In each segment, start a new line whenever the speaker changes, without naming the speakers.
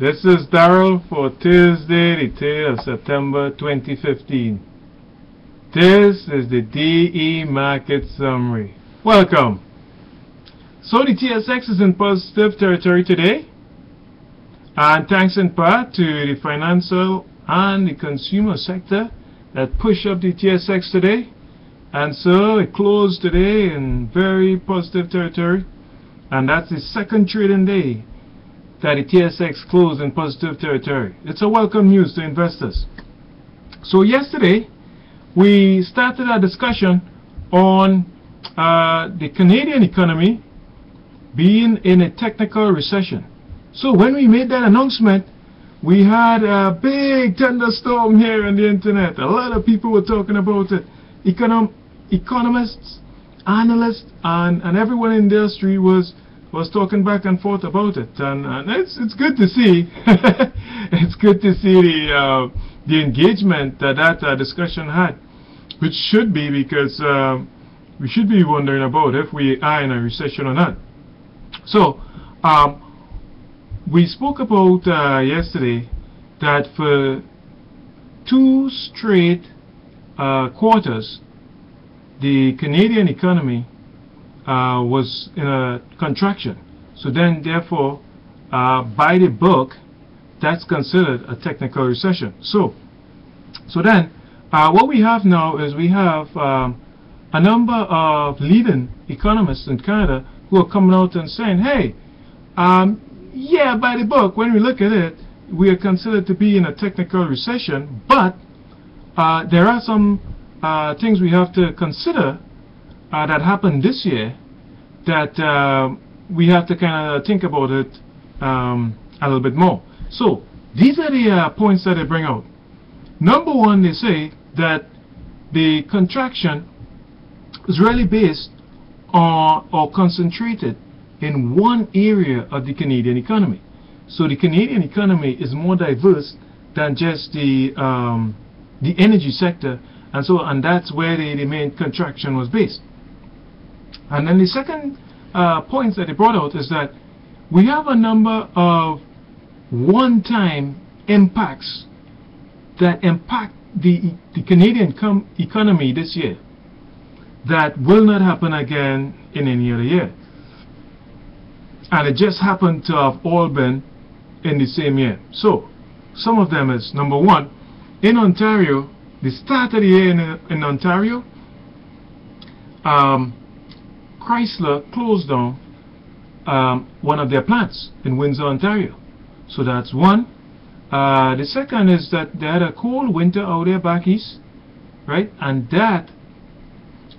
This is Darrell for Thursday, the 3rd of September 2015. This is the DE Market Summary. Welcome. So the TSX is in positive territory today, and thanks in part to the financial and the consumer sector that push up the TSX today. And so it closed today in very positive territory, and that's the second trading day that the TSX closed in positive territory. It's a welcome news to investors. So yesterday we started a discussion on the Canadian economy being in a technical recession. So when we made that announcement, we had a big thunderstorm here on the internet. A lot of people were talking about it. Economists, analysts, and everyone in the industry was talking back and forth about it, and it's good to see. It's good to see the engagement that discussion had, which should be, because we should be wondering about if we are in a recession or not. So we spoke about yesterday that for 2 straight quarters the Canadian economy was in a contraction. So then therefore by the book that's considered a technical recession. So then what we have now is we have a number of leading economists in Canada who are coming out and saying, hey, yeah, by the book, when we look at it, we are considered to be in a technical recession, but there are some things we have to consider that happened this year that we have to kind of think about it a little bit more. So these are the points that they bring out. Number one, they say that the contraction is really based on or concentrated in one area of the Canadian economy. So the Canadian economy is more diverse than just the energy sector, and that's where the main contraction was based. And then the second point that they brought out is that we have a number of one-time impacts that impact the Canadian economy this year that will not happen again in any other year. And it just happened to have all been in the same year. So some of them is, number one, in Ontario, the start of the year in Ontario, Chrysler closed down one of their plants in Windsor, Ontario. So that's one. The second is that they had a cold winter out there back east, right? And that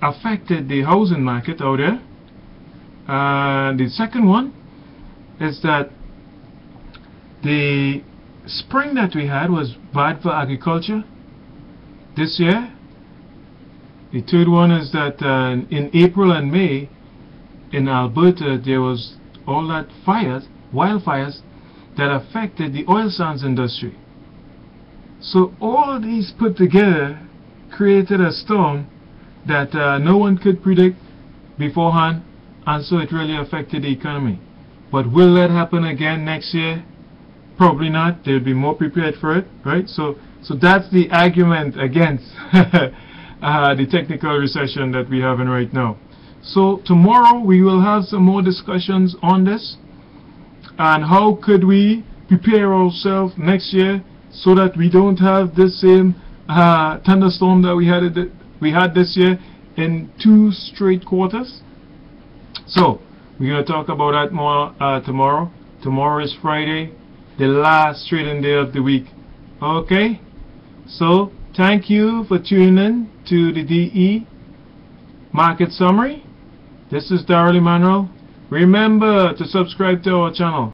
affected the housing market out there. The second one is that the spring that we had was bad for agriculture this year. The third one is that in April and May in Alberta there was all that wildfires that affected the oil sands industry. So all these put together created a storm that no one could predict beforehand, and so it really affected the economy. But will that happen again next year? Probably not. They'll be more prepared for it, right? So that's the argument against the technical recession that we're having right now. So tomorrow we will have some more discussions on this and how could we prepare ourselves next year so that we don't have this same thunderstorm that we had this year in 2 straight quarters. So we're going to talk about that more tomorrow. Tomorrow is Friday, the last trading day of the week. Okay, so thank you for tuning in to the DE Market Summary. This is Darrell Emmanuel. Remember to subscribe to our channel.